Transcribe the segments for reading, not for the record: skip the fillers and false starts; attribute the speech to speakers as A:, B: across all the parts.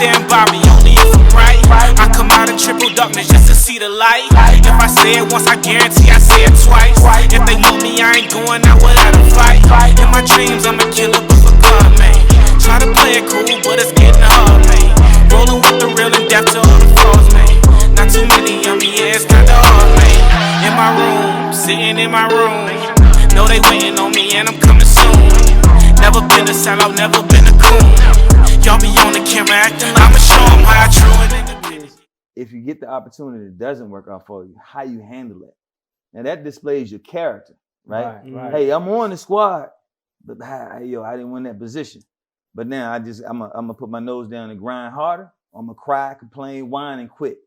A: stand by me only if I'm right. I come out of triple darkness just to see the light. If I say it once, I guarantee I say it twice. If they love me, I ain't going out without a fight. In my dreams, I'm a killer, but for God, man. Try to play it cool, but it's getting hard, man. Rolling with the real and death to all the flaws, man. Not too many of me, yeah, it's kinda hard, man. In my room, sitting in my room. Know they waiting on me and I'm coming soon. Never been a sellout, never been a coon. Y'all be on the camera acting like I'ma show them how I true and independent.
B: If you get the opportunity that doesn't work out for you, how you handle it. Now that displays your character, right? Hey, I'm on the squad, but yo, I didn't win that position. But now I'm gonna put my nose down and grind harder. I'm gonna cry, complain, whine, and quit.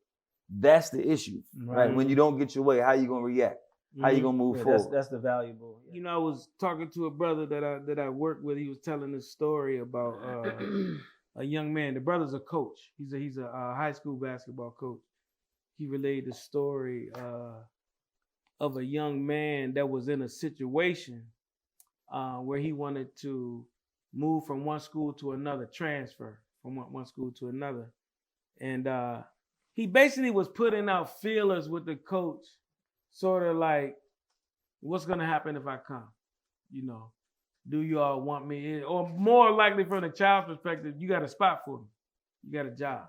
B: That's the issue, right? When you don't get your way, how you gonna react? How you gonna move forward?
C: That's the valuable.
D: You know, I was talking to a brother that I worked with. He was telling this story about a young man. The brother's a coach. He's a high school basketball coach. He relayed the story of a young man that was in a situation where he wanted to move from one school to another, transfer from one school to another, and he basically was putting out feelers with the coach. Sort of like, what's going to happen if I come? You know, do you all want me? Or more likely from the child's perspective, you got a spot for me. You got a job.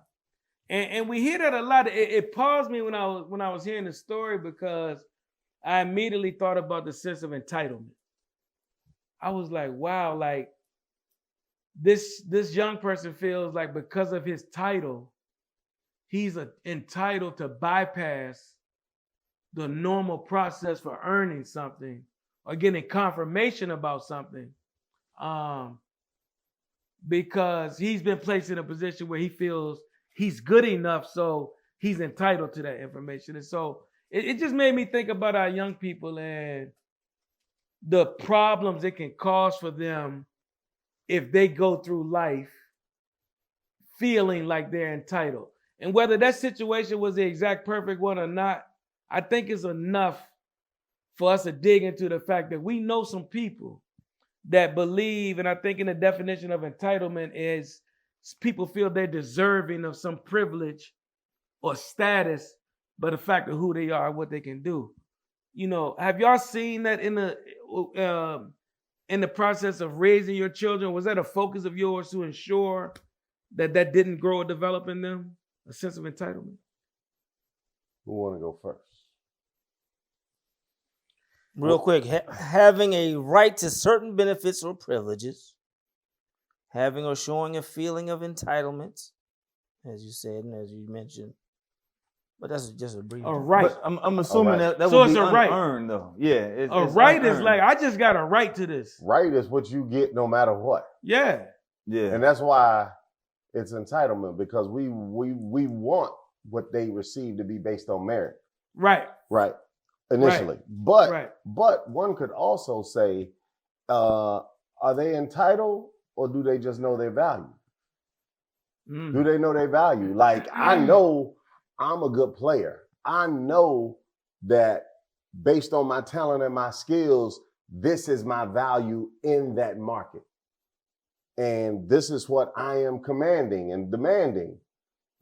D: And we hear that a lot. It paused me when I was hearing the story because I immediately thought about the sense of entitlement. I was like, wow, like this young person feels like because of his title, he's entitled to bypass the normal process for earning something or getting confirmation about something, because he's been placed in a position where he feels he's good enough, so he's entitled to that information. And so it just made me think about our young people and the problems it can cause for them if they go through life feeling like they're entitled. And whether that situation was the exact perfect one or not, I think it's enough for us to dig into the fact that we know some people that believe, and I think in the definition of entitlement is people feel they're deserving of some privilege or status, but the fact of who they are, what they can do. You know, have y'all seen that in the process of raising your children? Was that a focus of yours to ensure that didn't grow or develop in them, a sense of entitlement?
E: Who want to go first?
C: Real quick, having a right to certain benefits or privileges, having or showing a feeling of entitlement, as you said and as you mentioned. But that's just a brief.
D: A right.
B: But I'm assuming that
D: So
B: would
D: it's
B: be
D: a right.
B: unearned, though. Yeah. It's
D: right
B: unearned.
D: is like, I just got a right to this.
E: Right is what you get no matter what.
D: Yeah.
B: Yeah.
E: And that's why it's entitlement, because we want what they receive to be based on merit.
D: Right.
E: Right. Initially.
D: Right.
E: But one could also say, are they entitled or do they just know their value? Do they know their value? Like, I know I'm a good player. I know that based on my talent and my skills, this is my value in that market. And this is what I am commanding and demanding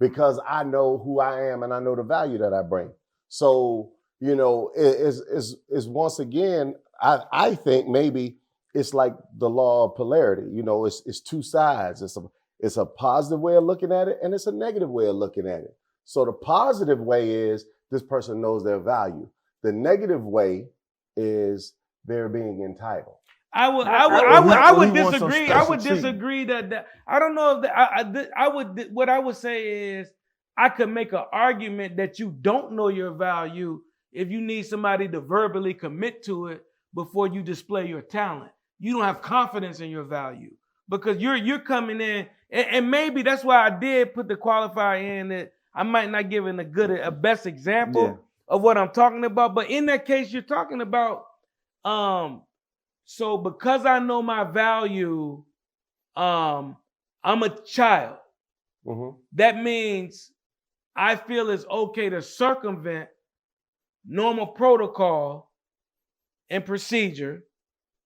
E: because I know who I am and I know the value that I bring. So, you know, is once again, I think maybe it's like the law of polarity. You know, it's two sides. It's a positive way of looking at it and it's a negative way of looking at it. So the positive way is this person knows their value. The negative way is they're being entitled.
D: I would disagree. I would disagree that I don't know if I would. What I would say is I could make an argument that you don't know your value if you need somebody to verbally commit to it before you display your talent. You don't have confidence in your value because you're coming in, and maybe that's why I did put the qualifier in that I might not give it a best example of what I'm talking about. But in that case, you're talking about, so because I know my value, I'm a child.
E: Mm-hmm.
D: That means I feel it's okay to circumvent normal protocol and procedure,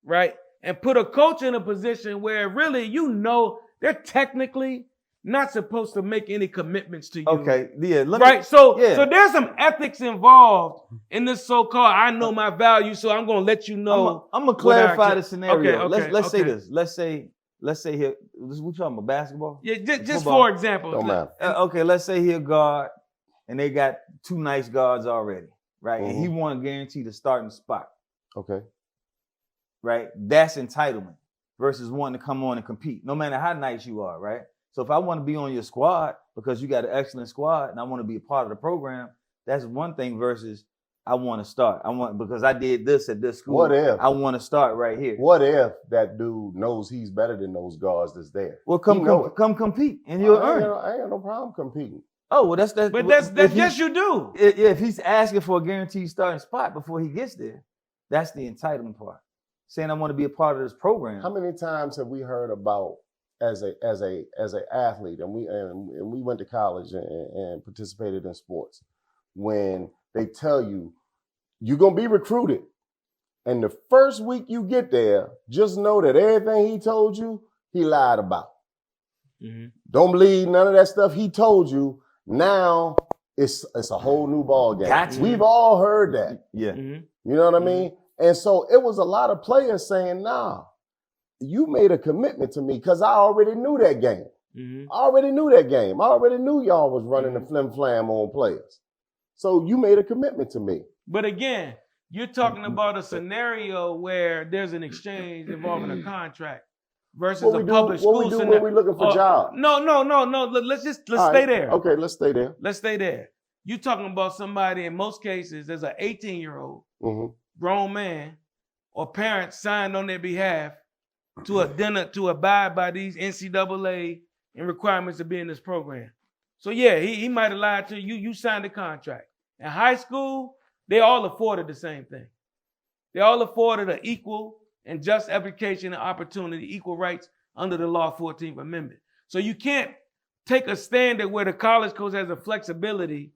D: right? And put a coach in a position where really, you know, they're technically not supposed to make any commitments to you.
B: Okay, yeah.
D: So there's some ethics involved in this so-called I know my value, so I'm gonna let you know.
B: I'm gonna clarify the scenario.
D: Okay,
B: let's say this. Let's say here. We talking about basketball?
D: Yeah, just
B: Football.
D: for example.
E: Don't matter.
B: Okay, let's say he a guard, and they got 2 nice guards already, right? And he want to guarantee the starting spot.
E: Okay.
B: Right? That's entitlement versus wanting to come on and compete, no matter how nice you are, right? So if I want to be on your squad because you got an excellent squad and I want to be a part of the program, that's one thing versus I want to start. Because I did this at this school.
E: What if?
B: I want to start right here.
E: What if that dude knows he's better than those guards that's there?
B: Well, come compete and you'll earn.
E: I ain't got no problem competing.
B: Oh, well, that's
D: But that's yes, you do.
B: If he's asking for a guaranteed starting spot before he gets there, that's the entitlement part. Saying I want to be a part of this program.
E: How many times have we heard about as a athlete, and we went to college and participated in sports, when they tell you you're gonna be recruited, and the first week you get there, just know that everything he told you, he lied about. Mm-hmm. Don't believe none of that stuff he told you. Now it's a whole new ball game.
B: Gotcha.
E: We've all heard that.
B: Yeah.
E: You know what I mean? And so it was a lot of players saying, nah, you made a commitment to me because I already knew that game. I already knew that game. I already knew y'all was running the flim-flam on players. So you made a commitment to me.
D: But again, you're talking about a scenario where there's an exchange involving a contract versus a public school
E: scenario. What we do when we're looking for jobs?
D: No. Let's stay there.
E: Okay, let's stay there.
D: Let's stay there. You're talking about somebody, in most cases, there's an 18-year-old grown man or parent signed on their behalf to abide by these NCAA and requirements to be in this program. So yeah, he might have lied to you. You signed the contract. In high school, they all afforded the same thing. They all afforded an equal and just education and opportunity, equal rights under the law 14th Amendment. So you can't take a standard where the college coach has a flexibility,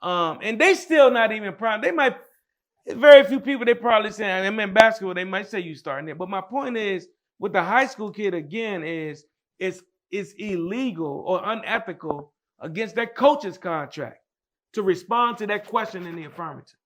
D: and they still not even prime. They might, very few people, they probably say, I mean, basketball, they might say you starting there. But my point is, with the high school kid, again, is it's illegal or unethical against that coach's contract to respond to that question in the affirmative,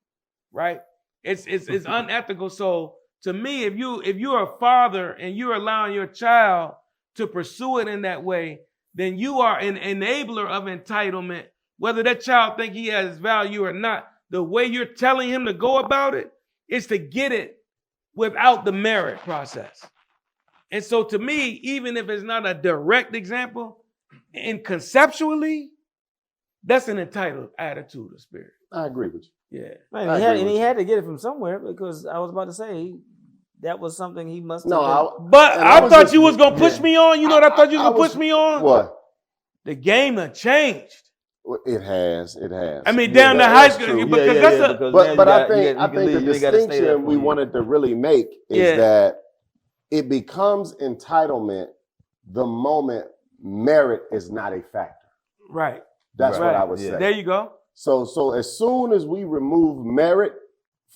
D: right? It's unethical. So to me, if you're a father and you're allowing your child to pursue it in that way, then you are an enabler of entitlement, whether that child think he has value or not. The way you're telling him to go about it is to get it without the merit process. And so to me, even if it's not a direct example, and conceptually, that's an entitled attitude of spirit.
E: I agree with you.
D: Yeah.
C: Man, he had to get it from somewhere, because I was about to say that was something he must have done.
D: But I thought you was going to push me on. You know what I thought you was going to push me on?
E: What?
D: The game done changed.
E: It has.
D: I mean, down to high school.
E: But I think the distinction we wanted to really make is that it becomes entitlement the moment merit is not a factor.
D: Right.
E: That's what I would say.
D: There you go.
E: So as soon as we remove merit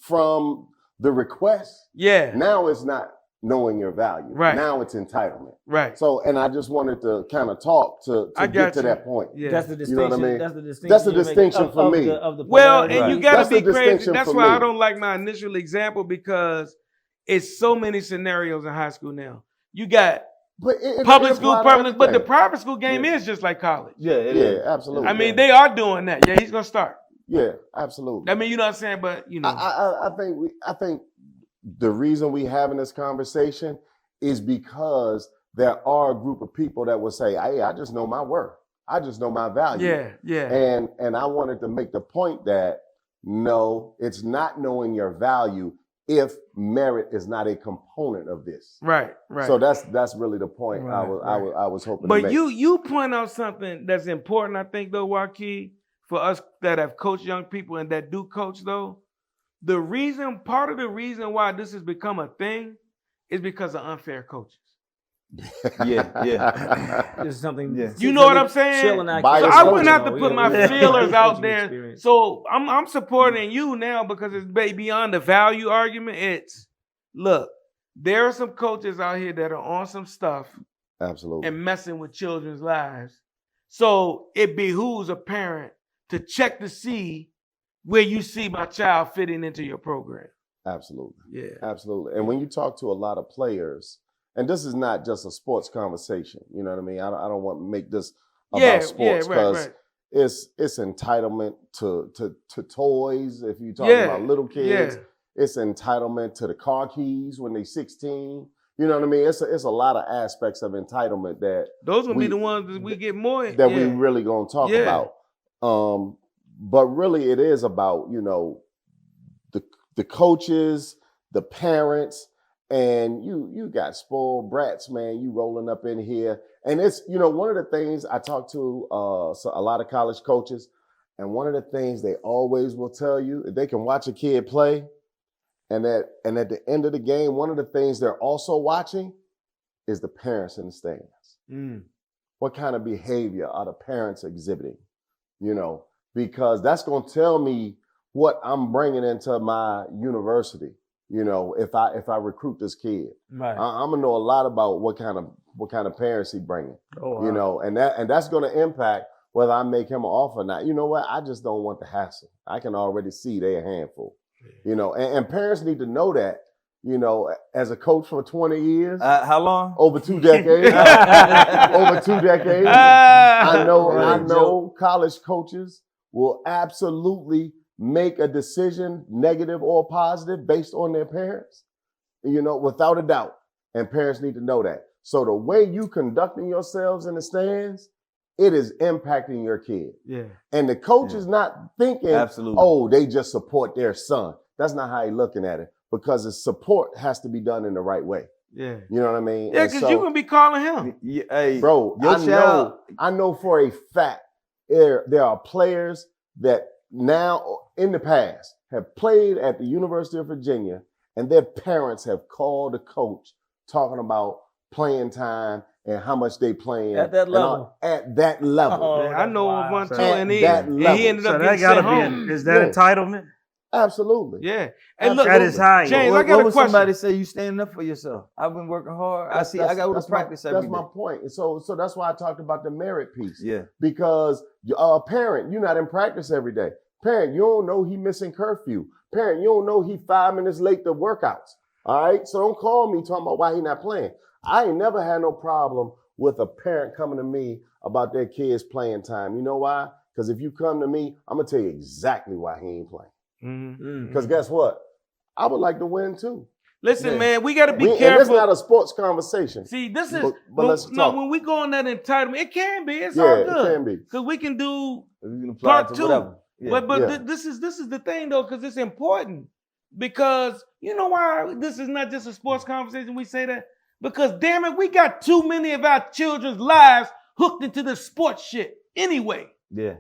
E: from the request, now it's not knowing your value. Right. Now it's entitlement.
D: Right.
E: So, and I just wanted to kind of talk to get to that point.
C: Yeah. That's the distinction.
E: You know what I mean?
C: That's
E: the distinction for me.
D: You got to be crazy. That's why I don't like my initial example, because it's so many scenarios in high school now. You got public school, but the private school game is just like college.
E: Yeah, absolutely.
D: I mean, they are doing that. Yeah, he's gonna start.
E: Yeah, absolutely.
D: I mean, you know what I'm saying? But you know,
E: I think the reason we having this conversation is because there are a group of people that will say, "Hey, I just know my worth. I just know my value."
D: Yeah.
E: And I wanted to make the point that no, it's not knowing your value if merit is not a component of this.
D: Right.
E: So that's really the point I was hoping to make.
D: But you point out something that's important, I think, though, Joaquin, for us that have coached young people and that do coach, though. Part of the reason why this has become a thing is because of unfair coaches.
C: There's something.
D: You know what I'm saying? So I wouldn't have to put my feelers out there. So I'm supporting you now because it's beyond the value argument. Look, there are some coaches out here that are on some stuff,
E: absolutely,
D: and messing with children's lives So it behooves a parent to check to see where you see my child fitting into your program.
E: Absolutely.
D: Yeah.
E: Absolutely. And when you talk to a lot of players, and this is not just a sports conversation, you know what I mean? I don't want to make this about sports because it's entitlement to toys. If you're talking about little kids, it's entitlement to the car keys when they're 16. You know what I mean? It's a lot of aspects of entitlement that
D: those will be the ones that we get more
E: that we really gonna talk about. But really, it is about the coaches, the parents, and you got spoiled brats, man. You rolling up in here, and it's one of the things I talk to a lot of college coaches, and one of the things they always will tell you, if they can watch a kid play. And at the end of the game, one of the things they're also watching is the parents in the stands. What kind of behavior are the parents exhibiting? Because that's going to tell me what I'm bringing into my university. If I recruit this kid, right. I'm gonna know a lot about what kind of parents he bringing. And that's going to impact whether I make him an offer or not. You know what? I just don't want the hassle. I can already see they're a handful. And parents need to know that, as a coach for 20 years.
B: How long?
E: Over 2 decades. Over 2 decades. I know college coaches will absolutely make a decision, negative or positive, based on their parents, without a doubt. And parents need to know that. So the way you conducting yourselves in the stands, it is impacting your kid. Yeah. And the coach is not thinking, they just support their son. That's not how he's looking at it, because the support has to be done in the right way. Yeah. You know what I mean?
D: Yeah, because you're going to be calling him.
E: Hey, bro, I know for a fact there are players that now, in the past, have played at the University of Virginia, and their parents have called the coach talking about playing time and how much they playing
C: at that level.
E: At that level.
D: Oh, I know of one too, and he ended up
F: getting sent home. Is that entitlement?
E: Absolutely.
D: Yeah.
F: And look, that is high.
D: James, I got a question.
B: Somebody say you standing up for yourself? I've been working hard. I got to practice every day.
E: That's my point. And so that's why I talked about the merit piece.
B: Yeah.
E: Because parent, you're not in practice every day. Parent, you don't know he missing curfew. Parent, you don't know he 5 minutes late to workouts. All right? So don't call me talking about why he not playing. I ain't never had no problem with a parent coming to me about their kids playing time. You know why? Because if you come to me, I'm going to tell you exactly why he ain't playing. Because guess what? I would like to win too.
D: Listen, man, we got to be careful.
E: And it's not a sports conversation.
D: See, this is, but let's talk. When we go on that entitlement, it can be. It's all good. It can be. Because we can do part two. Yeah. But this is the thing, though, because it's important. Because you know why this is not just a sports conversation, we say that? Because, damn it, we got too many of our children's lives hooked into this sports shit anyway.
B: Yeah.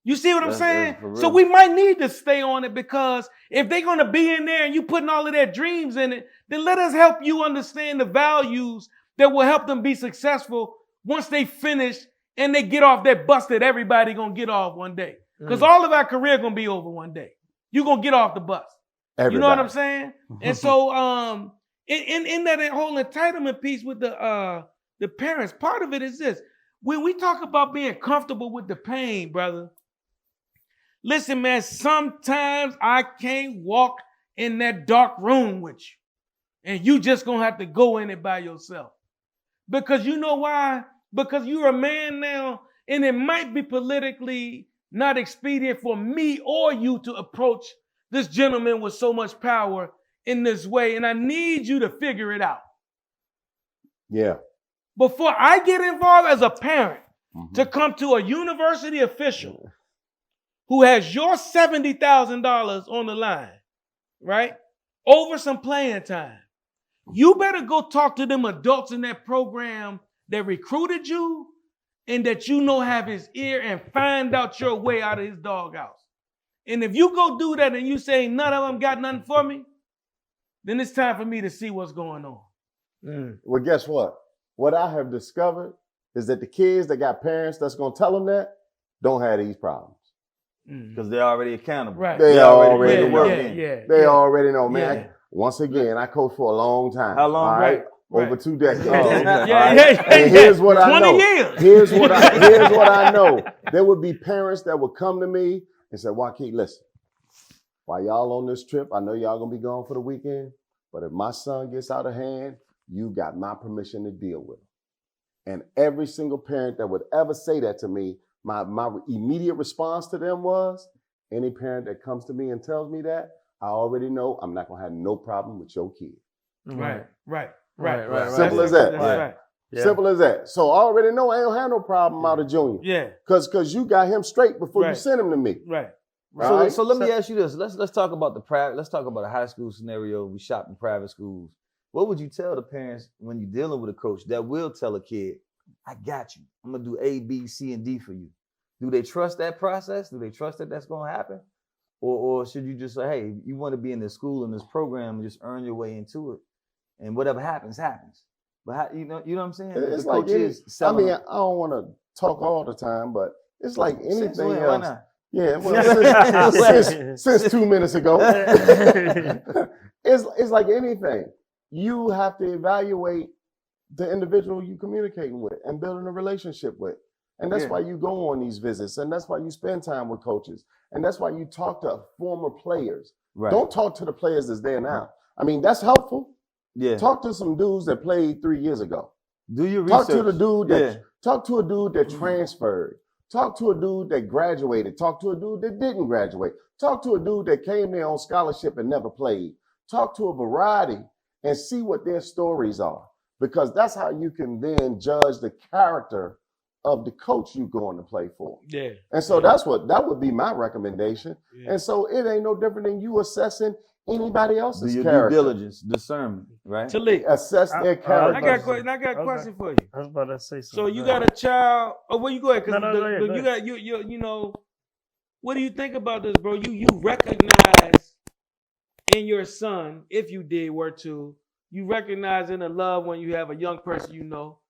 D: You see what I'm saying? So we might need to stay on it, because if they're going to be in there and you putting all of their dreams in it, then let us help you understand the values that will help them be successful once they finish and they get off that bus that everybody going to get off one day. Because all of our career going to be over one day. You're going to get off the bus. Everybody. You know what I'm saying? And so in that whole entitlement piece with the parents, part of it is this. When we talk about being comfortable with the pain, brother, listen, man, sometimes I can't walk in that dark room with you. And you just going to have to go in it by yourself. Because you know why? Because you're a man now, and it might be politically not expedient for me or you to approach this gentleman with so much power in this way. And I need you to figure it out. Yeah. Before I get involved as a parent to come to a university official who has your $70,000 on the line, right? Over some playing time. You better go talk to them adults in that program that recruited you and that you know have his ear, and find out your way out of his doghouse. And if you go do that and you say none of them got nothing for me, then it's time for me to see what's going on.
E: Well, guess what? What I have discovered is that the kids that got parents that's going to tell them that don't have these problems.
B: Because they're already accountable.
E: Right. They already know. They already know, man. Once again, I coached for a long time.
B: How long?
E: All right. over 2 decades.
D: Yeah.
E: And here's what I
D: 20
E: know.
D: years.
E: Here's what I know. There would be parents that would come to me and say, Joaquin, listen, while y'all on this trip, I know y'all gonna be gone for the weekend, but if my son gets out of hand, you got my permission to deal with him. And every single parent that would ever say that to me, my immediate response to them was, any parent that comes to me and tells me that, I already know I'm not gonna have no problem with your kid.
D: Right.
E: Simple as that.
D: That's right.
F: Yeah.
E: Simple as that. So I already know I don't have no problem out of Junior.
D: Yeah.
E: Cause you got him straight before you sent him to me.
D: Right.
E: Right?
B: So let me ask you this. Let's talk about let's talk about a high school scenario. We shop in private schools. What would you tell the parents when you're dealing with a coach that will tell a kid, I got you. I'm gonna do A, B, C, and D for you. Do they trust that process? Do they trust that that's gonna happen? Or should you just say, hey, you want to be in this school, in this program, and just earn your way into it, and whatever happens, happens. But how, you know what I'm saying?
E: It's
B: the
E: like I don't want to talk all the time, but it's like anything else.
B: Why not?
E: Yeah, well, since 2 minutes ago, it's like anything. You have to evaluate the individual you communicating with and building a relationship with. And that's why you go on these visits, and that's why you spend time with coaches, and that's why you talk to former players.
B: Right.
E: Don't talk to the players that's there now. I mean, that's helpful.
B: Yeah.
E: Talk to some dudes that played 3 years ago.
B: Do your research.
E: Talk to a dude that transferred. Talk to a dude that graduated. Talk to a dude that didn't graduate. Talk to a dude that came there on scholarship and never played. Talk to a variety and see what their stories are, because that's how you can then judge the character of the coach you're going to play for.
D: Yeah.
E: And so that would be my recommendation. Yeah. And so it ain't no different than you assessing anybody else's character.
B: Due diligence, discernment, right?
E: Assess their character.
D: I got a question for you.
F: I was about to say something.
D: So you got a child. Oh, well, you go ahead.
F: No,
D: You got you know. What do you think about this, bro? You recognize in your son, if you were to, you recognize in the love when you have a young person you know.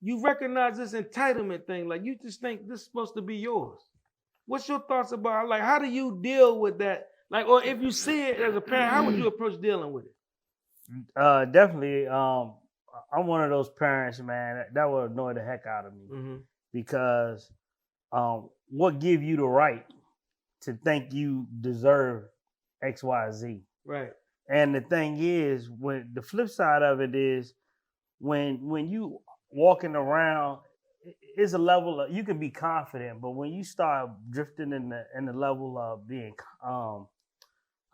D: You recognize this entitlement thing, like you just think this is supposed to be yours. What's your thoughts about, like, how do you deal with that? Like, or if you see it as a parent, how would you approach dealing with it?
F: Definitely. I'm one of those parents, man, that would annoy the heck out of me, because what give you the right to think you deserve X, Y, Z?
D: Right.
F: And the thing is, when the flip side of it is, when you walking around, is a level of, you can be confident, but when you start drifting in the level of being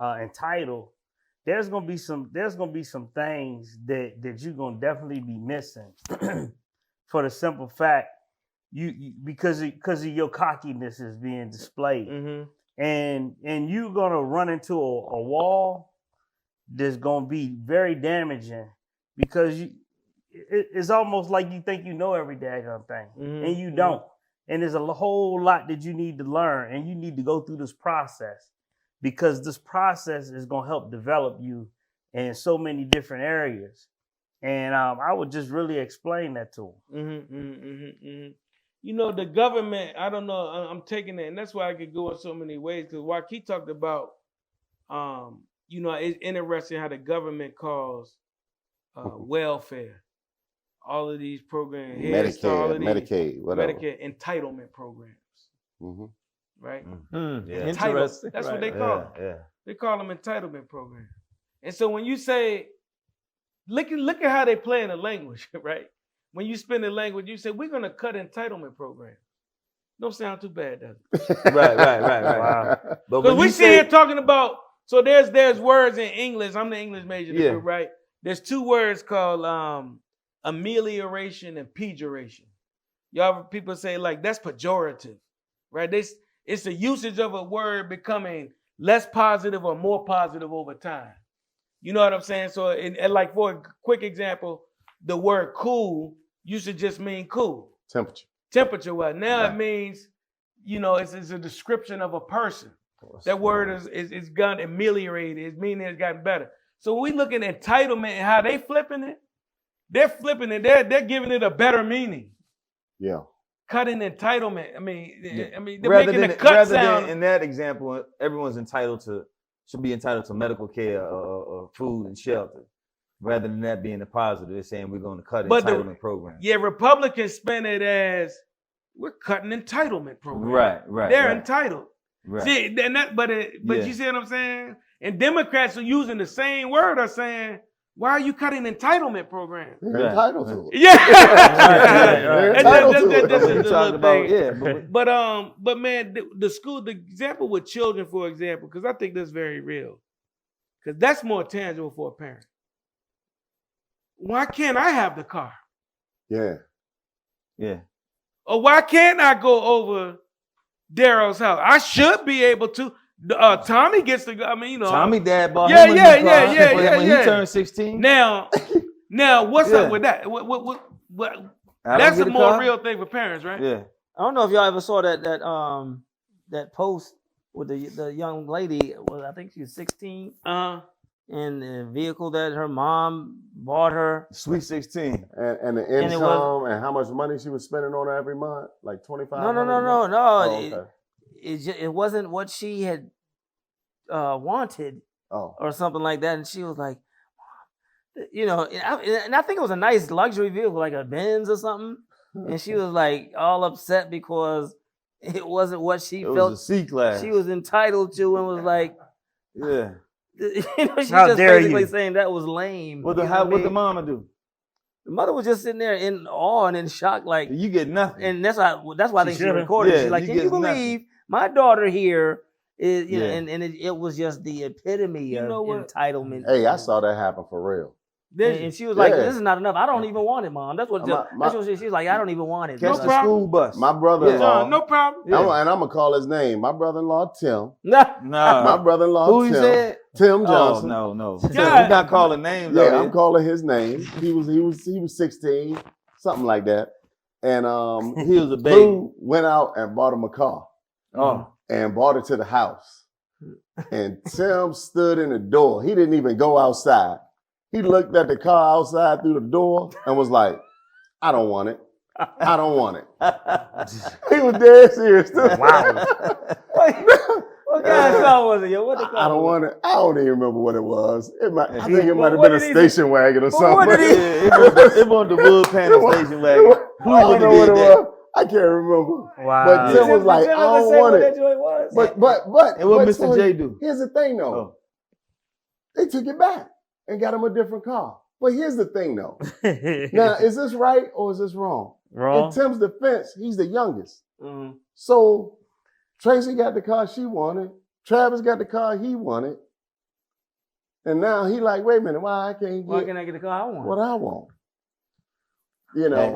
F: entitled, there's gonna be some things that you're gonna definitely be missing for the simple fact you because of your cockiness is being displayed, and you're gonna run into a wall that's gonna be very damaging, because it's almost like you think you know every daggone thing, and you don't. And there's a whole lot that you need to learn, and you need to go through this process, because this process is going to help develop you in so many different areas. And I would just really explain that to them.
D: You know, the government, I don't know, I'm taking it, and that's why I could go in so many ways, because Joaquin talked about, you know, it's interesting how the government calls welfare. All of these programs,
E: Medicaid, whatever.
D: Medicare entitlement programs, right?
B: Yeah.
D: Interesting. That's what they call them.
B: Yeah.
D: They call them entitlement programs. And so when you say, look at how they play in the language, right? When you spin the language, you say, we're going to cut entitlement programs. Don't sound too bad, does it?
B: Right.
F: Wow.
B: But
D: because we sit here talking about, so there's words in English. I'm the English major, right? There's two words called amelioration and pejoration. Y'all people say, like, that's pejorative, right? It's the usage of a word becoming less positive or more positive over time. You know what I'm saying? So, and like, for a quick example, the word cool used to just mean cool. Temperature. Well, now it means, you know, it's a description of a person. That word is gotten ameliorated. It's meaning it's gotten better. So when we look at entitlement and how they flipping it, they're flipping it. They're giving it a better meaning.
E: Yeah.
D: Cutting entitlement. I mean, they're
B: rather
D: making
B: than,
D: the cut
B: rather
D: sound.
B: Than in that example, everyone's should be entitled to medical care or food and shelter. rather than that being a positive. They're saying we're going to cut
D: But
B: entitlement program.
D: Yeah, Republicans spin it as we're cutting entitlement program.
B: Right.
D: They're entitled.
B: Right.
D: See, but you see what I'm saying? And Democrats are using the same word are saying, why are you cutting entitlement program?
E: They're entitled to it.
D: Yeah.
E: They're entitled to it.
D: That's
B: What you
D: the
B: talking
D: little
B: about?
D: thing. But man, the example with children, for example, because I think that's very real. Because that's more tangible for a parent. Why can't I have the car?
E: Yeah.
D: Or why can't I go over Daryl's house? I should be able to. Tommy gets to go. I mean, you know.
B: Tommy dad bought
D: Yeah,
B: him a
D: yeah,
B: new
D: yeah,
B: car
D: yeah,
B: when
D: yeah.
B: he turned 16.
D: Now, what's up with that? What that's a more real thing for parents, right?
B: Yeah.
C: I don't know if y'all ever saw that post with the young lady. Well, I think she was 16. In the vehicle that her mom bought her.
B: Sweet 16.
E: And the income and how much money she was spending on her every month, like $2,500.
C: No.
E: Oh, okay.
C: It wasn't what she had wanted or something like that, and she was like, you know, and I think it was a nice luxury vehicle, like a Benz or something, and she was like all upset because it wasn't what she felt
B: was a C-class.
C: She was entitled to, and was like,
B: yeah.
C: You know, she's
F: How
C: just
F: dare
C: basically
F: you.
C: saying that was lame.
B: What the mama do?
C: The mother was just sitting there in awe and in shock, like
B: you get nothing.
C: And that's why I think she recorded.
B: Yeah,
C: She's like, "Can you believe my daughter here is?" You know, and it was just the epitome of entitlement.
E: Hey, I saw that happen for real.
C: And she was like, "This is not enough. I don't even want it, Mom." That's what she was like. I don't even want it.
B: Catch the school bus.
E: My brother-in-law.
D: No problem.
E: And I'm gonna call his name. My brother-in-law Tim.
B: No.
E: My brother-in-law
B: Who
E: Tim.
B: you said?
E: Tim Johnson.
B: Oh, no. We're not calling names.
E: Yeah, I'm calling his name. He was 16, something like that. And
B: he was a baby.
E: Blue went out and bought him a car.
B: Oh.
E: And brought it to the house. And Tim stood in the door. He didn't even go outside. He looked at the car outside through the door and was like, I don't want it. I don't want it. He was dead serious.
C: Wow. What kind of car was it? Yo? What the car
E: I don't
C: was?
E: want it. I don't even remember what it was. I think it might have been a station wagon or something.
B: It wasn't the wood panel station wagon.
E: I don't know what it was. I can't remember.
F: Wow.
E: But Tim was like, I don't want it. But
B: and what Mr. J do?
E: Here's the thing though. They took it back and got him a different car. But here's the thing though. Now, is this right or is this wrong?
F: Wrong.
E: In Tim's defense, he's the youngest.
C: Mm-hmm.
E: So Tracy got the car she wanted. Travis got the car he wanted. And now he like, wait a minute, why can't
C: I get the car I want?
E: What I want? You know,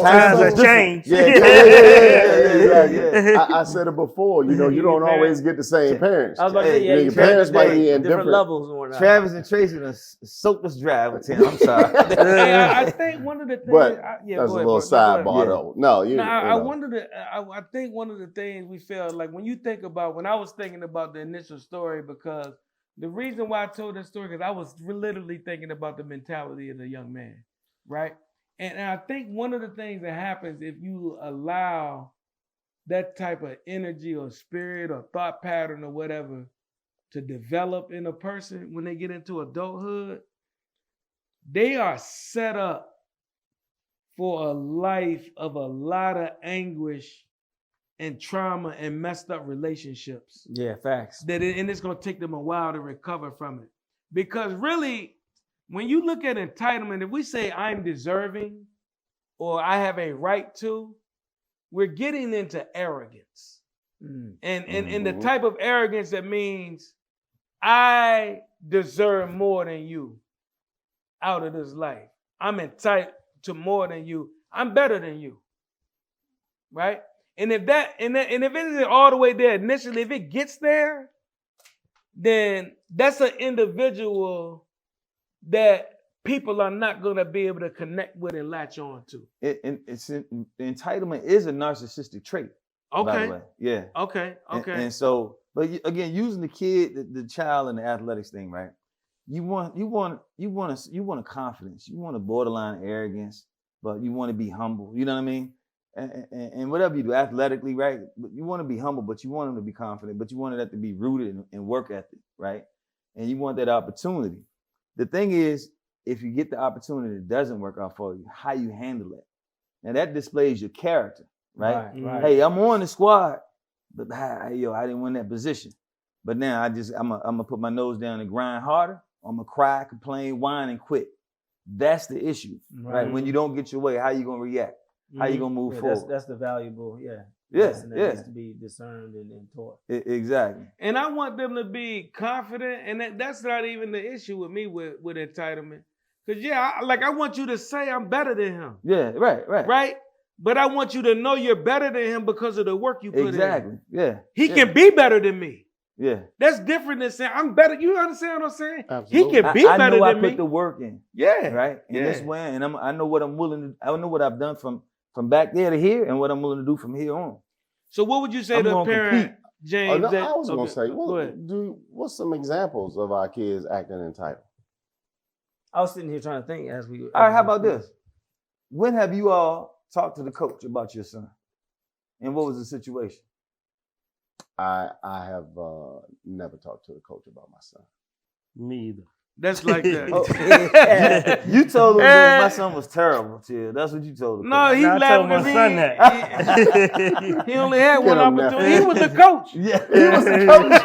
F: times have changed.
E: Exactly. I said it before. You know, you don't always get the same parents.
C: I was about to say,
E: your parents might be in different
C: levels and whatnot.
B: Travis and Tracy done soaked us dry with Tim. I'm sorry.
D: I think one of the things.
E: But that's a little sidebar though. No,
D: I think one of the things we felt like when you think about when I was thinking about the initial story, because the reason why I told that story because I was literally thinking about the mentality of the young man, right? And I think one of the things that happens if you allow that type of energy or spirit or thought pattern or whatever to develop in a person when they get into adulthood, they are set up for a life of a lot of anguish and trauma and messed up relationships.
C: Yeah, facts.
D: And it's going to take them a while to recover from it. Because really, when you look at entitlement, if we say I'm deserving or I have a right to, we're getting into arrogance. And the type of arrogance that means I deserve more than you out of this life. I'm entitled to more than you. I'm better than you. Right? And if it isn't all the way there initially, if it gets there, then that's an individual that people are not going to be able to connect with and latch on to.
B: Entitlement is a narcissistic trait.
D: Okay.
B: By the way. Yeah.
D: Okay.
B: And so, but again, using the kid, the child, and the athletics thing, right? You want a confidence. You want a borderline arrogance, but you want to be humble. You know what I mean? And whatever you do athletically, right? You want to be humble, but you want them to be confident, but you want that to be rooted in work ethic, right? And you want that opportunity. The thing is, if you get the opportunity that doesn't work out for you, how you handle it. And that displays your character, right?
C: Right.
B: Hey, I'm on the squad, but I didn't win that position. But now I'm gonna put my nose down and grind harder. I'm gonna cry, complain, whine, and quit. That's the issue, right? When you don't get your way, how you gonna react? How you gonna move forward?
C: That's the valuable,
B: lesson
C: that needs to be discerned and taught.
B: Exactly.
D: And I want them to be confident, and that's not even the issue with me with entitlement. Because I want you to say I'm better than him.
B: Yeah, right.
D: But I want you to know you're better than him because of the work you put in.
B: Exactly. Yeah.
D: He can be better than me.
B: Yeah.
D: That's different than saying I'm better. You understand what I'm saying?
E: Absolutely.
D: He can be better than me.
B: I put the work in.
D: Yeah.
B: Right. In this way, and I know what I'm willing to. I know what I've done from back there to here, and what I'm willing to do from here on.
D: So what would you say to a parent, James?
E: I was going to say, what's some examples of our kids acting entitled?
C: I was sitting here trying to think as we.
B: All right, how about this? When have you all talked to the coach about your son, and what was the situation?
E: I have never talked to the coach about my son.
F: Me either.
D: That's like that.
B: You told him that my son was terrible, Till. That's what you told him.
D: No, he
F: told
D: laughed
F: my son that.
D: He only had one
E: him
D: opportunity. He was the coach.
B: Yeah, he was the coach.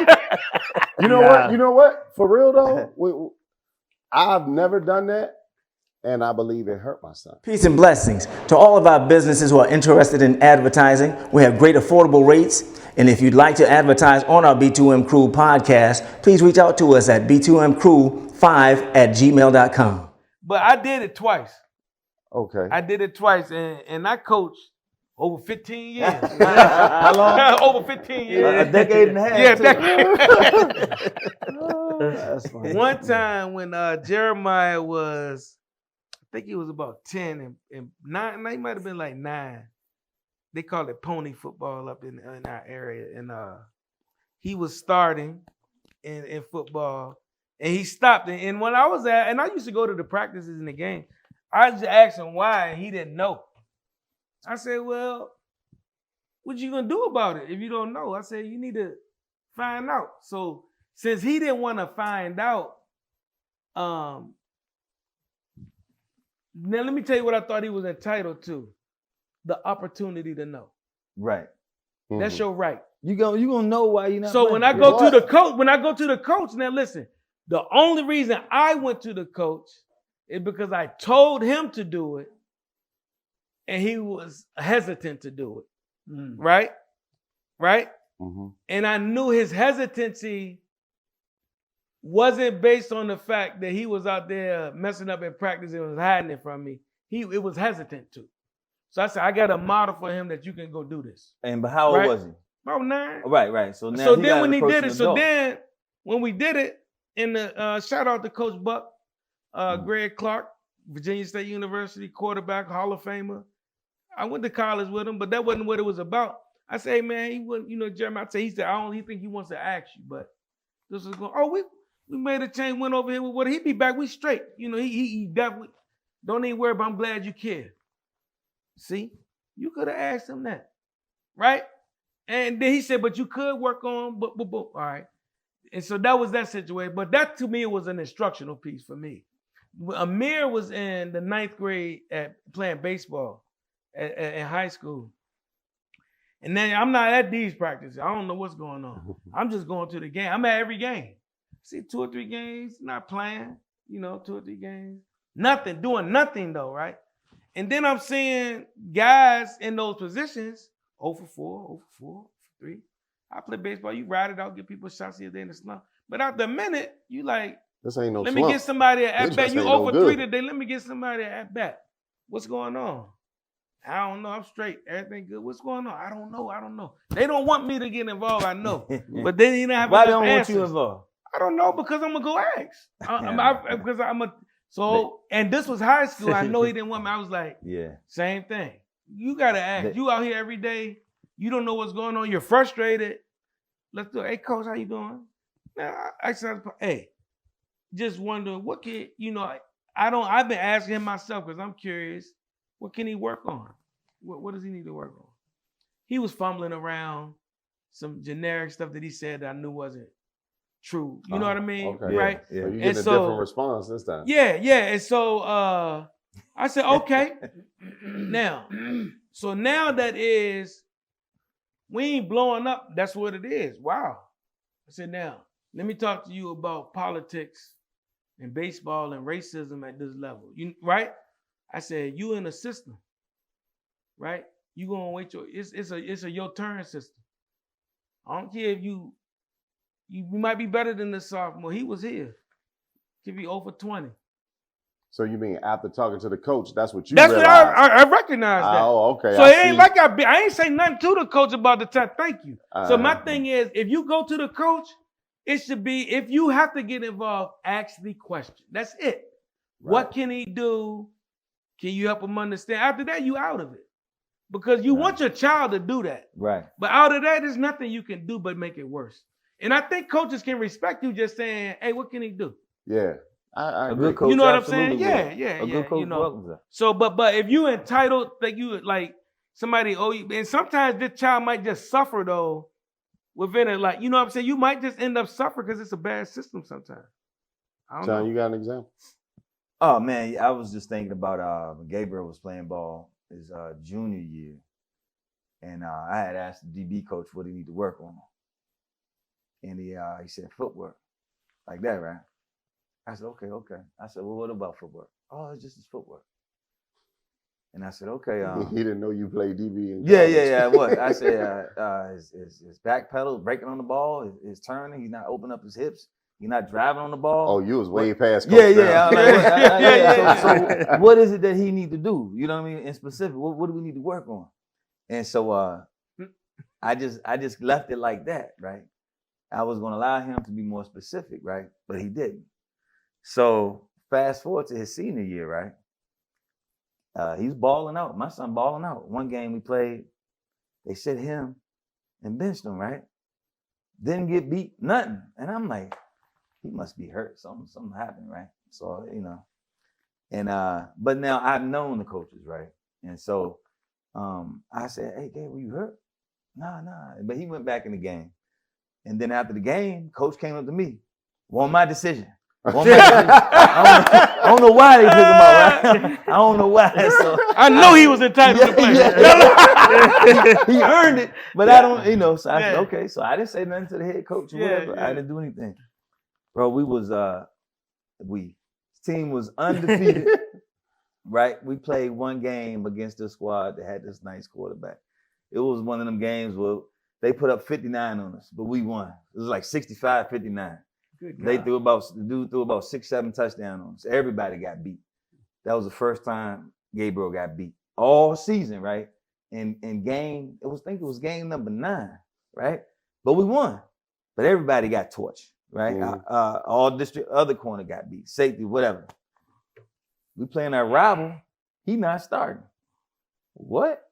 E: You know what? You know what? For real though, I've never done that, and I believe it hurt my son.
G: Peace and blessings to all of our businesses who are interested in advertising. We have great affordable rates. And if you'd like to advertise on our B2M Crew podcast, please reach out to us at b2mcrew5@gmail.com.
D: But I did it twice.
E: Okay.
D: I did it twice, and I coached over 15 years.
B: How long?
D: Over 15 years.
B: A decade and a half.
D: Yeah,
B: decade. That's funny.
D: One time when Jeremiah was, I think he was about 10 and 9, he might have been like 9. They call it pony football up in our area. And he was starting in football. And he stopped. And when I was and I used to go to the practices in the game, I just asked him why, and he didn't know. I said, well, what you going to do about it if you don't know? I said, you need to find out. So since he didn't want to find out, now let me tell you what I thought he was entitled to. The opportunity to know.
B: Right.
D: That's your right.
B: You gonna know why you're not.
D: So
B: playing.
D: when I go to the coach, now listen, the only reason I went to the coach is because I told him to do it, and he was hesitant to do it. Right? Mm-hmm. And I knew his hesitancy wasn't based on the fact that he was out there messing up in practice and was hiding it from me. It was hesitant to. So I said, I got a model for him that you can go do this.
B: But how old was he?
D: About 9.
B: Right. So now
D: then when he did it, then when we did it, in the shout out to Coach Buck, Greg Clark, Virginia State University quarterback, Hall of Famer. I went to college with him, but that wasn't what it was about. I say, hey, man, he wouldn't, Jeremiah. He said, he think he wants to ask you, but this is going. Oh, we made a change, went over here with what he be back. We straight. He definitely don't even worry about. I'm glad you care. See, you could have asked him that, right? And then he said, but you could work on, all right. And so that was that situation. But that to me was an instructional piece for me. Amir was in the 9th grade at playing baseball in high school. And then I'm not at these practices. I don't know what's going on. I'm just going to the game. I'm at every game. See 2 or 3 games, not playing, 2 or 3 games. Nothing, doing nothing though, right? And then I'm seeing guys in those positions, 0 for 4, 0 for 4, 0 for 3. I play baseball, you ride it out, give people shots here, in the slump. But after a minute, you like,
E: this ain't no
D: let
E: slump.
D: Me get somebody at bat. You 0
E: no
D: for
E: good.
D: 3 today, let me get somebody at bat. What's going on? I don't know, I'm straight. Everything good. What's going on? I don't know. They don't want me to get involved, I know. But then you don't have
B: Why
D: enough
B: don't
D: answers.
B: want you involved?
D: I don't know, because I'm going to go ask. So, and this was high school. I know he didn't want me. I was like, same thing. You got to ask. You out here every day. You don't know what's going on. You're frustrated. Let's do it. Hey, coach, how you doing? Now, just wondering, what can, I've been asking him myself because I'm curious. What can he work on? What does he need to work on? He was fumbling around some generic stuff that he said that I knew wasn't true. You know what I mean?
E: Okay.
D: Right?
E: So you
D: And
E: get a different response this time.
D: Yeah. And so I said, okay. Now that is, we ain't blowing up. That's what it is. Wow. I said, now, let me talk to you about politics and baseball and racism at this level. Right? I said, you in a system, right? You gonna wait it's a your turn system. I don't care if you might be better than the sophomore. He was here. Give you over 20.
E: So you mean after talking to the coach, that's what you
D: That's
E: realized?
D: what I recognize that.
E: Oh, okay.
D: So it ain't like I ain't say nothing to the coach about the time. Thank you. So my thing is, if you go to the coach, it should be, if you have to get involved, ask the question. That's it. Right. What can he do? Can you help him understand? After that, you out of it. Because you want your child to do that.
B: Right.
D: But out of that, there's nothing you can do but make it worse. And I think coaches can respect you just saying, hey, what can he do?
E: Yeah. I
B: A good coach,
D: you know what I'm saying?
B: absolutely
D: Yeah.
B: A good coach welcomes that.
D: So, but if you entitled, that you like somebody owe you, and sometimes this child might just suffer though within it. Like, you know what I'm saying? You might just end up suffering because it's a bad system sometimes. I don't know.
E: You got an example?
B: Oh man, I was just thinking about Gabriel was playing ball his junior year, and I had asked the DB coach what he need to work on, and he said footwork, like that, right? I said okay. I said, well, what about footwork? Oh, it's just his footwork. And I said, okay.
E: He didn't know you played DB.
B: Yeah. What? I said his back pedal breaking on the ball, his turning. He's not opening up his hips. You're not driving on the ball.
E: Oh, you was way past.
B: Yeah. So what is it that he need to do? You know what I mean? In specific, what do we need to work on? And so I just left it like that, right? I was going to allow him to be more specific, right? But he didn't. So fast forward to his senior year, right? He's balling out. My son balling out. One game we played, they set him and benched him, right? Didn't get beat, nothing. And I'm like, he must be hurt. Something happened, right? So, you know. And but now I've known the coaches, right? And so I said, hey, Gabe, were you hurt? Nah. But he went back in the game. And then after the game, coach came up to me. Want my decision. I don't know why they took him out, right? I don't know why. So
D: I know he was entitled to play.
B: He earned it, but I don't, you know. So I said, okay. So I didn't say nothing to the head coach or whatever. I didn't do anything. Bro, team was undefeated, right? We played one game against the squad that had this nice quarterback. It was one of them games where they put up 59 on us, but we won. It was like 65-59. They threw about 6-7 touchdowns on us. Everybody got beat. That was the first time Gabriel got beat all season, right? And game, I think it was game number 9, right? But we won. But everybody got torched, right? All district other corner got beat, safety, whatever. We playing our rival. He not starting. What?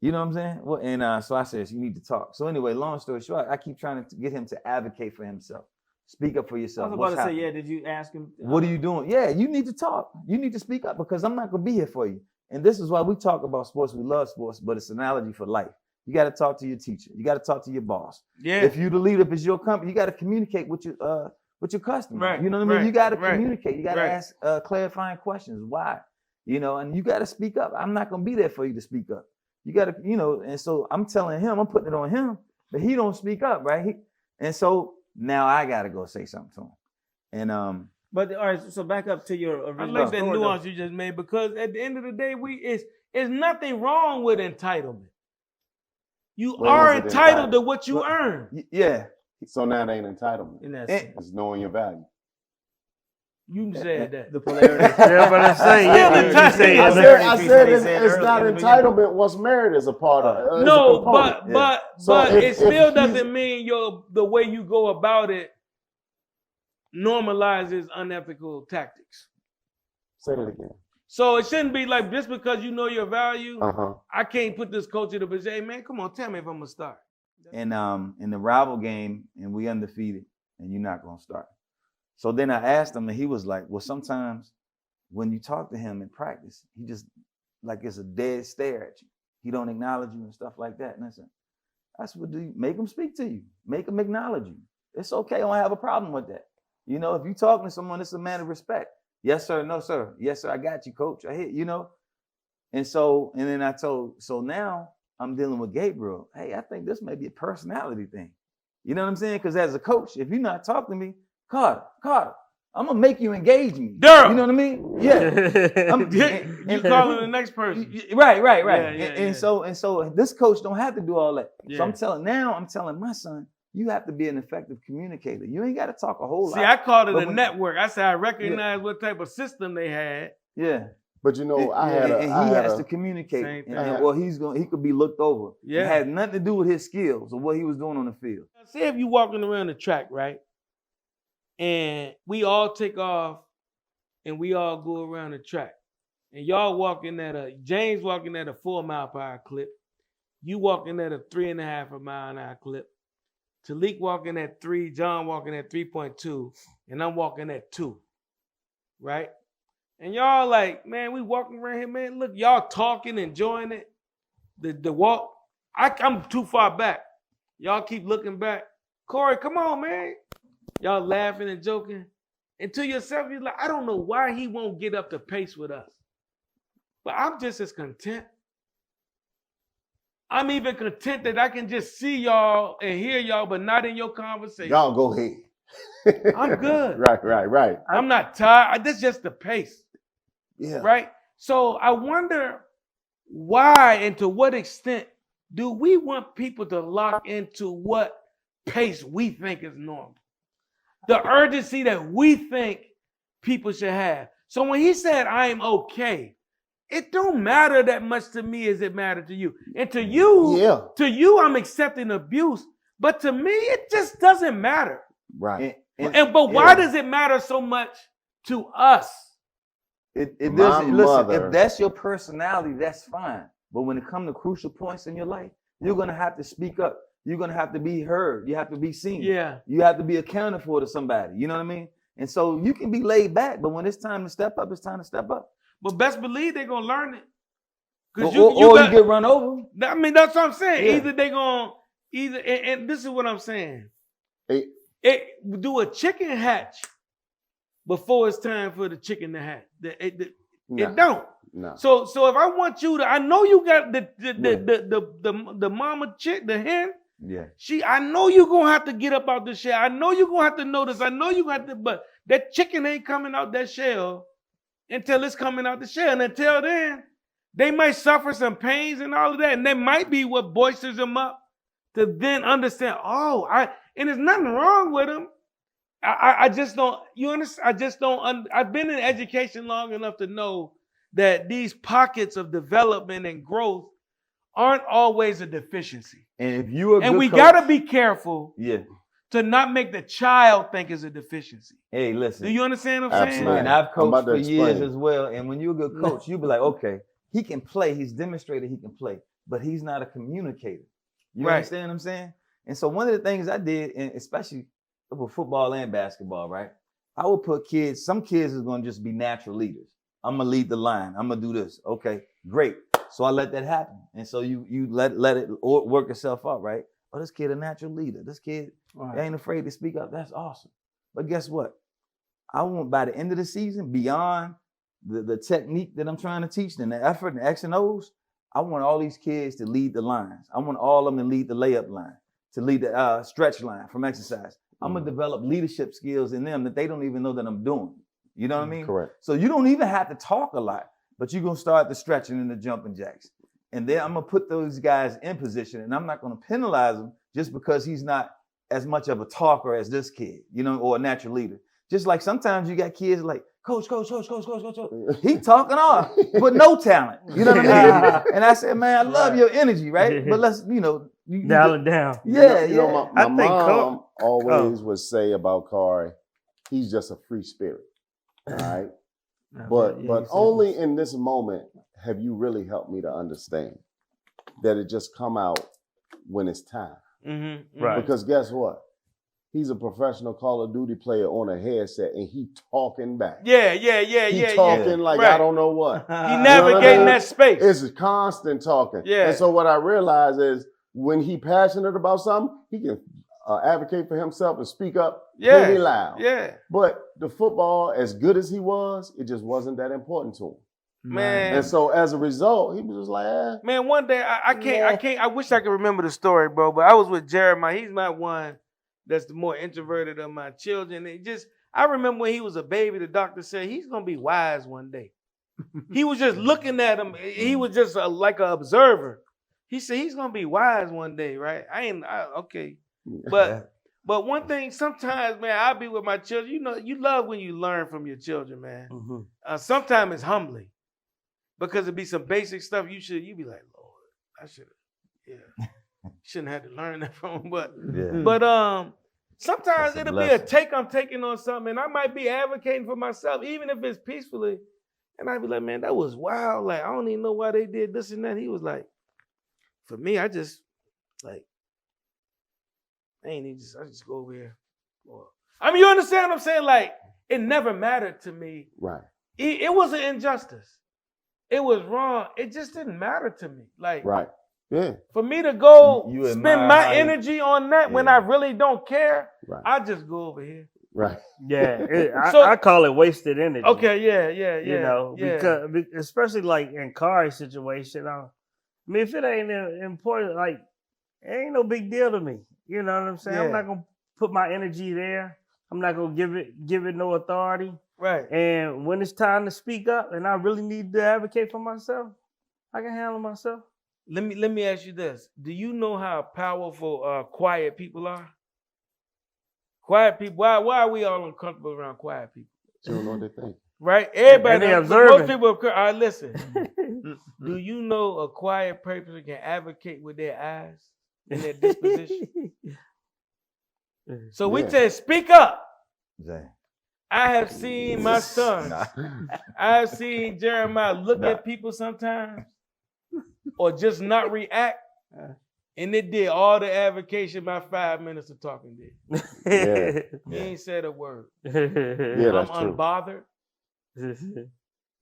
B: You know what I'm saying? Well, and so I said, you need to talk. So anyway, long story short, I keep trying to get him to advocate for himself. Speak up for yourself.
C: I was about to say, did you ask him?
B: What are you doing? Yeah, you need to talk. You need to speak up because I'm not going to be here for you. And this is why we talk about sports. We love sports, but it's an analogy for life. You got to talk to your teacher. You got to talk to your boss. Yeah. If you the leader, if it's your company, you got to communicate with your customer.
D: Right.
B: You know what I mean? You got to communicate. You got to ask clarifying questions. Why? You know, and you got to speak up. I'm not going to be there for you to speak up. You got to, you know, and so I'm telling him, I'm putting it on him, but he don't speak up, right? And so now I got to go say something to him. And
C: but all right, so back up to your original.
D: I like that nuance you just made because at the end of the day, it's nothing wrong with entitlement. You are entitled to what you earn.
B: Yeah.
E: So now it ain't entitlement. It's knowing your value.
D: You said that.
C: The polarity.
F: Yeah, but I say,
E: I said it's not entitlement. What's merit is a part of it.
D: No, but it still doesn't mean the way you go about it normalizes unethical tactics.
E: Say that again.
D: So it shouldn't be like just because you know your value, I can't put this coach in the position. Hey man, come on, tell me if I'm gonna start.
B: And in the rival game, and we undefeated, and you're not gonna start. So then I asked him, and he was like, well, sometimes when you talk to him in practice, he just like it's a dead stare at you. He don't acknowledge you and stuff like that. And I said, what do you make him speak to you? Make him acknowledge you. It's okay. I don't have a problem with that. You know, if you talking to someone, it's a matter of respect. Yes, sir. No, sir. Yes, sir. I got you, coach. I hit, you know. And then so now I'm dealing with Gabriel. Hey, I think this may be a personality thing. You know what I'm saying? Because as a coach, if you're not talking to me, Carter, I'm gonna make you engage me.
D: Daryl.
B: You know what I mean? Yeah.
D: You calling the next person.
B: Right.
D: Yeah.
B: So this coach don't have to do all that.
D: Yeah.
B: So I'm telling my son, you have to be an effective communicator. You ain't got to talk a whole lot.
D: See, I called it a network. I said I recognize what type of system they had.
B: Yeah.
E: But you know,
B: he has to communicate. He could be looked over.
D: Yeah.
B: It had nothing to do with his skills or what he was doing on the field.
D: Say if you walking around the track, right? And we all take off and we all go around the track. And y'all James walking at a 4 mile per hour clip. You walking at a 3.5 mile an hour clip. Talik walking at 3, John walking at 3.2, and I'm walking at 2. Right? And y'all like, man, we walking around here, man. Look, y'all talking, enjoying it. The walk. I'm too far back. Y'all keep looking back. Corey, come on, man. Y'all laughing and joking. And to yourself, you're like, I don't know why he won't get up to pace with us. But I'm just as content. I'm even content that I can just see y'all and hear y'all, but not in your conversation.
E: Y'all go ahead.
D: I'm good.
E: Right.
D: I'm not tired. That's just the pace.
B: Yeah.
D: Right? So I wonder why and to what extent do we want people to lock into what pace we think is normal? The urgency that we think people should have. So when he said, I am okay, it don't matter that much to me as it mattered to you. And to you, I'm accepting abuse. But to me, it just doesn't matter.
E: Right.
D: But why does it matter so much to us?
B: It doesn't. Listen, if that's your personality, that's fine. But when it comes to crucial points in your life, you're going to have to speak up. You're going to have to be heard. You have to be seen.
D: Yeah.
B: You have to be accounted for to somebody. You know what I mean? And so you can be laid back, but when it's time to step up, it's time to step up.
D: But best believe they're going to learn it.
B: Or you get run over.
D: I mean, that's what I'm saying.
B: Yeah.
D: Either they're going to, and this is what I'm saying. Do a chicken hatch before it's time for the chicken to hatch. It don't.
E: No.
D: So if I want you to, I know you got the mama chick, the hen.
B: Yeah.
D: I know you're gonna have to get up out the shell. I know you're gonna have to notice. I know you got to, but that chicken ain't coming out that shell until it's coming out the shell. And until then, they might suffer some pains and all of that. And that might be what boisters them up to then understand, and there's nothing wrong with them. I just don't, you understand? I've been in education long enough to know that these pockets of development and growth aren't always a deficiency.
B: And if you
D: we gotta be careful to not make the child think it's a deficiency.
B: Hey, listen.
D: Do you understand what I'm saying?
B: And I've coached for years as well. And when you're a good coach, you'll be like, okay, he can play. He's demonstrated he can play, but he's not a communicator. You understand what I'm saying? And so one of the things I did, and especially with football and basketball, right? I would put some kids is going to just be natural leaders. I'm going to lead the line. I'm going to do this. Okay, great. So I let that happen. And so you let it work itself out, right? Oh, this kid a natural leader. This kid ain't afraid to speak up. That's awesome. But guess what? I want by the end of the season, beyond the technique that I'm trying to teach and the effort and the X and O's, I want all these kids to lead the lines. I want all of them to lead the layup line, to lead the stretch line from exercise. I'm going to develop leadership skills in them that they don't even know that I'm doing. You know what I mean?
E: Correct.
B: So you don't even have to talk a lot, but you're going to start the stretching and the jumping jacks. And then I'm going to put those guys in position, and I'm not going to penalize him just because he's not as much of a talker as this kid, or a natural leader. Just like sometimes you got kids like, coach. He talking off, but no talent. You know what I mean? And I said, man, I love your energy, right? But let's,
F: dial it down.
B: Yeah,
E: my mom always would say about Corey, he's just a free spirit. All right. But only in this moment have you really helped me to understand that it just come out when it's time.
D: Mm-hmm.
F: Right.
E: Because guess what? He's a professional Call of Duty player on a headset, and he talking back.
D: Yeah.
E: He talking like
D: right.
E: I don't know what.
D: He navigating that space.
E: It's constant talking.
D: Yeah.
E: And so what I realize is when he passionate about something, he can advocate for himself and speak up
D: Yeah.
E: pretty loud.
D: Yeah.
E: But the football, as good as he was, it just wasn't that important to him.
D: Man.
E: And so as a result, he was just like,
D: Man, one day I wish I could remember the story, bro, but I was with Jeremiah. He's not one that's the more introverted of my children. I remember when he was a baby, the doctor said he's gonna be wise one day. He was just looking at him. He was just like an observer. He said he's gonna be wise one day, right? Okay. But one thing, sometimes, man, I'll be with my children. You know, you love when you learn from your children, man.
F: Mm-hmm.
D: Sometimes it's humbling because it'd be some basic stuff you'd be like, Lord, I shouldn't have to learn that from him. But sometimes it'll be a take I'm taking on something, and I might be advocating for myself, even if it's peacefully. And I'd be like, man, that was wild. Like, I don't even know why they did this and that. He was like, for me, I just go over here. I mean, you understand what I'm saying? Like, it never mattered to me.
E: Right.
D: It was an injustice. It was wrong. It just didn't matter to me. Like,
E: right. Yeah.
D: For me to go
B: You
D: spend my energy on that when I really don't care,
E: right.
D: I just go over here.
E: Right.
F: Yeah. I call it wasted energy.
D: Okay. Yeah.
F: You know, because especially like in car situation. I mean, if it ain't important, like, it ain't no big deal to me. You know what I'm saying? I'm not gonna put my energy there. I'm not gonna give it no authority.
D: Right.
F: And when it's time to speak up, and I really need to advocate for myself, I can handle myself.
D: Let me ask you this: do you know how powerful quiet people are? Quiet people. Why are we all uncomfortable around quiet people?
E: You don't know what they think.
D: Right. Everybody. Most people. All right. Listen. Do you know a quiet person can advocate with their eyes and their disposition? So we say, speak up. I have seen my son. I have seen Jeremiah look at people sometimes or just not react. And it did all the advocation by 5 minutes of talking there. He ain't said a word. I'm unbothered.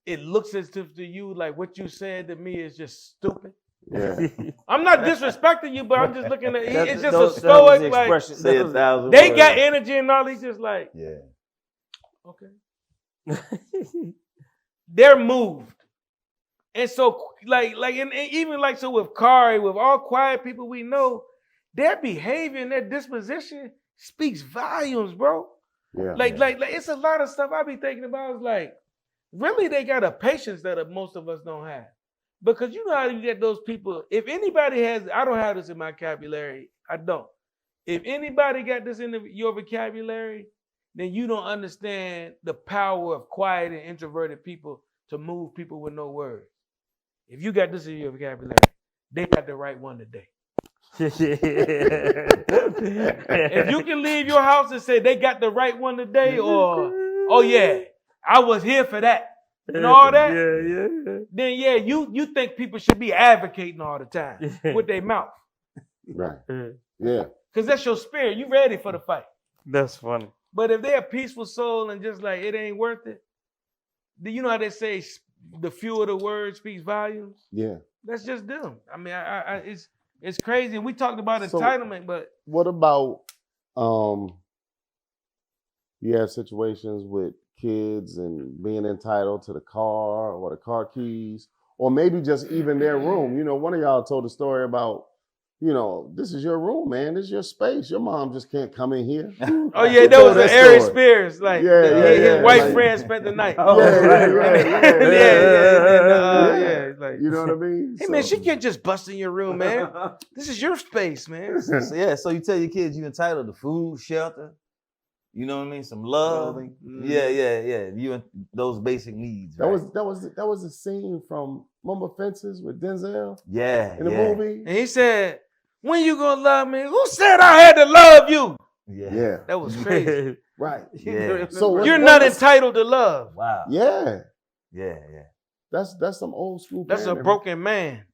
D: It looks as if to you like what you said to me is just stupid.
E: Yeah.
D: I'm not disrespecting you, but I'm just looking at it's just a stoic like they got energy and all. He's just like, okay. They're moved. And so and even like so with Kari, with all quiet people we know, their behavior and their disposition speaks volumes, bro.
E: Yeah.
D: Like it's a lot of stuff I be thinking about. It's like, really they got a patience that most of us don't have. Because you know how you get those people, if anybody has, I don't have this in my vocabulary, I don't. If anybody got this in your vocabulary, then you don't understand the power of quiet and introverted people to move people with no words. If you got this in your vocabulary, they got the right one today. If you can leave your house and say they got the right one today, or, oh yeah, I was here for that, and all that, then you think people should be advocating all the time with their mouth.
E: Right. Yeah.
D: Because that's your spirit. You ready for the fight.
F: That's funny.
D: But if they're a peaceful soul and just like, it ain't worth it, do you know how they say the fewer the words speaks volumes?
E: Yeah.
D: That's just them. I mean, it's crazy. And we talked about entitlement, but
E: what about you have situations with kids and being entitled to the car or the car keys, or maybe just even their room? You know, one of y'all told a story about, you know, this is your room, man. This is your space. Your mom just can't come in here.
D: Oh yeah, that was Ari Spears. Like his white friend spent the night.
E: Oh, right.
D: Like,
E: you know what I mean?
D: Hey man, she can't just bust in your room, man. This is your space, man.
B: So you tell your kids you entitled to food, shelter, you know what I mean, some love. You those basic needs.
E: That was a scene from Mama Fences with Denzel. In the movie.
D: And he said, when you gonna love me? Who said I had to love you?
E: Yeah.
D: That was crazy.
E: Right.
B: Yeah.
E: So
D: you're not entitled to love.
B: Wow.
E: Yeah.
B: Yeah.
E: That's some old school.
D: That's a broken man.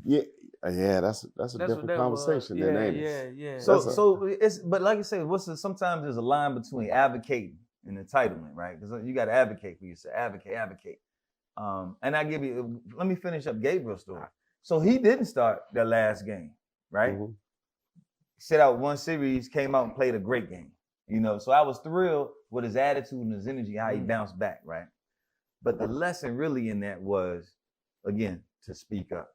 E: Yeah. That's a different conversation than that.
D: Yeah.
B: So it's, but like you say, sometimes there's a line between advocating and entitlement, right? Because you got to advocate for yourself. Advocate. And let me finish up Gabriel's story. So he didn't start the last game, right? Mm-hmm. set out one series, came out and played a great game. So I was thrilled with his attitude and his energy, how he bounced back, right? But the lesson really in that was, again, to speak up.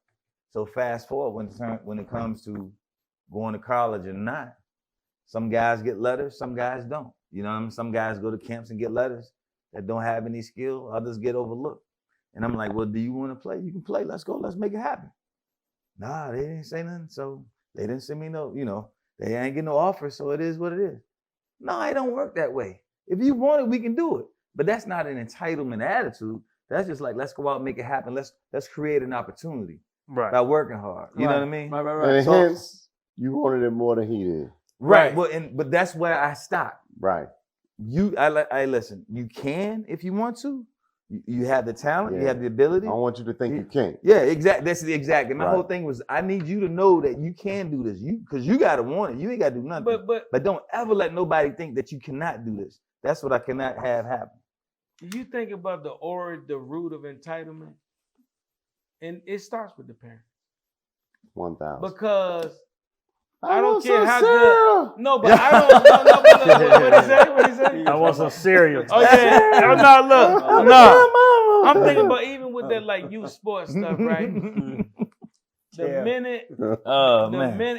B: So fast forward when it comes to going to college or not, some guys get letters, some guys don't. Some guys go to camps and get letters that don't have any skill, others get overlooked. And I'm like, well, do you want to play? You can play. Let's go. Let's make it happen. Nah, they didn't say nothing. So they didn't send me they ain't get no offer. So it is what it is. No, it don't work that way. If you want it, we can do it. But that's not an entitlement attitude. That's just like, let's go out and make it happen. Let's create an opportunity by working hard. You know what I mean?
E: Right. And hence, you wanted it more than he did.
B: Right. But that's where I stopped.
E: Right.
B: I listen. You can if you want to. You have the talent. You have the ability.
E: I don't want you to think you can't.
B: Yeah, exactly. That's exactly. My whole thing was, I need you to know that you can do this. Because you got to want it. You ain't got to do nothing. But don't ever let nobody think that you cannot do this. That's what I cannot have happen.
D: You think about the root of entitlement, and it starts with the parents.
E: 1,000.
D: Because I don't care how good. No, but I don't know. What he say?
F: I want some cereal.
D: Oh yeah. No, look. No. I'm thinking about even with that like youth sports stuff, right? The minute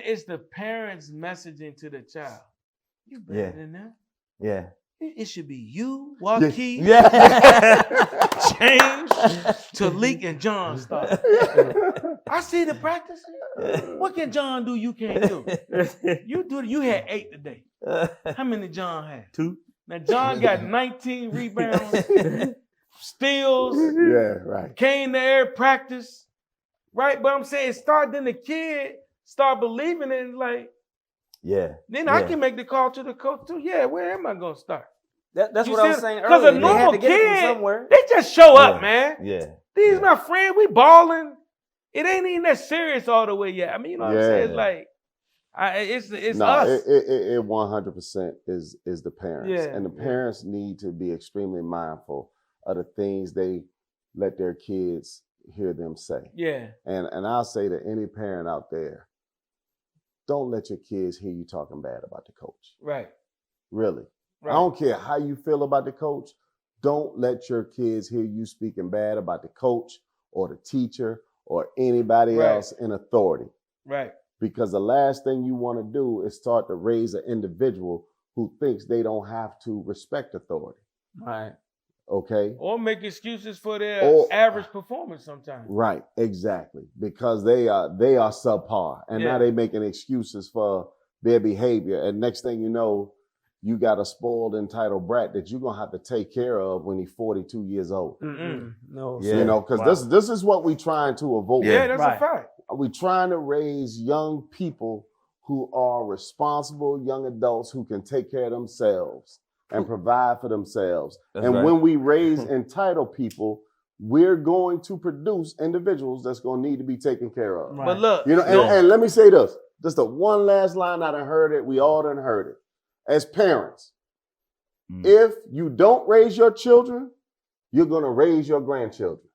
D: it's the parents messaging to the child. You better than that.
B: Yeah.
D: It should be you, Joaquin, James, Talik, and John start. I see the practice. What can John do you can't do? You had 8 today. How many John had?
F: 2.
D: Now John got 19 rebounds, steals.
E: Yeah, right.
D: Came to air practice. Right? But I'm saying then the kid start believing it and like, then I can make the call to the coach too. Yeah, where am I gonna start?
C: That's what I was saying earlier.
D: Because a normal kid, they just show up, man.
B: Yeah.
D: These my friends, we balling. It ain't even that serious all the way yet. I mean, you know what I'm saying? It's like, it's us.
E: It 100% is the parents.
D: Yeah.
E: And the parents need to be extremely mindful of the things they let their kids hear them say.
D: Yeah.
E: And I'll say to any parent out there, don't let your kids hear you talking bad about the coach.
D: Right.
E: Really.
D: Right.
E: I don't care how you feel about the coach. Don't let your kids hear you speaking bad about the coach or the teacher or anybody else in authority.
D: Right.
E: Because the last thing you want to do is start to raise an individual who thinks they don't have to respect authority.
C: Right.
E: Okay.
D: Or make excuses for their average performance sometimes.
E: Right, exactly. Because they are subpar. And now they making excuses for their behavior. And next thing you know, you got a spoiled, entitled brat that you're gonna have to take care of when he's 42 years old.
C: No.
E: Yeah. Because this is what we're trying to avoid.
D: Yeah, that's a fact.
E: We're trying to raise young people who are responsible young adults who can take care of themselves and provide for themselves. When we raise entitled people, we're going to produce individuals that's going to need to be taken care of.
D: Right. But look,
E: and let me say this. Just the one last line, I done heard it. We all done heard it. As parents, if you don't raise your children, you're going to raise your grandchildren.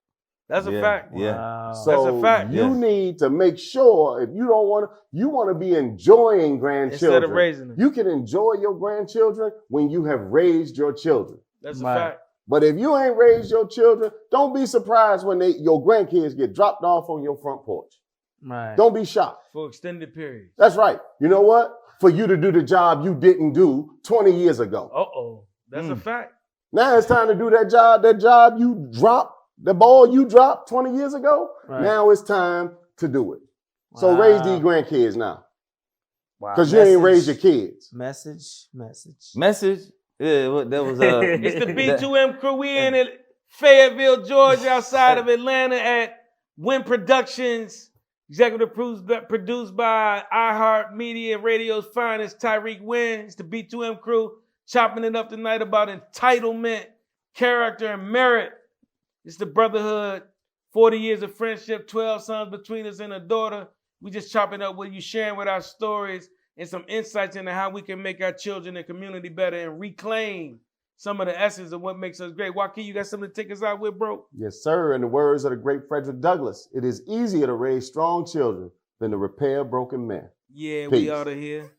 D: That's a fact.
B: Yeah.
D: Wow.
E: So
D: that's a fact.
E: You need to make sure if you don't want to, you want to be enjoying grandchildren.
D: Instead of raising them.
E: You can enjoy your grandchildren when you have raised your children.
D: That's a fact.
E: But if you ain't raised your children, don't be surprised when your grandkids get dropped off on your front porch.
C: Right.
E: Don't be shocked.
D: For extended periods.
E: That's right. You know what? For you to do the job you didn't do 20 years ago.
D: That's a fact.
E: Now it's time to do that job you dropped. The ball you dropped 20 years ago, now it's time to do it. So raise these grandkids now. Because you ain't raised your kids.
C: Message.
B: Yeah, that was
D: It's the B2M crew. We in Fayetteville, Georgia, outside of Atlanta at Win Productions. Executive produced by iHeartMedia, radio's finest, Tyreek Wynn. It's the B2M crew chopping it up tonight about entitlement, character, and merit. It's the brotherhood, 40 years of friendship, 12 sons between us and a daughter. We just chopping up with you, sharing with our stories and some insights into how we can make our children and community better and reclaim some of the essence of what makes us great. Joaquin, you got something to take us out with, bro?
E: Yes, sir. In the words of the great Frederick Douglass, it is easier to raise strong children than to repair broken men.
D: Yeah,
E: Peace.
D: We out of here.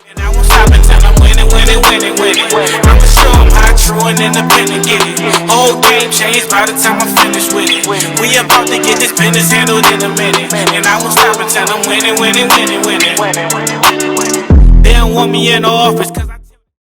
A: And I won't stop until I'm winning. I'ma show them how true and independent get it. Whole game changed by the time I'm finished with it. We about to get this business handled in a minute. And I won't stop until I'm winning. They don't want me in the office 'cause I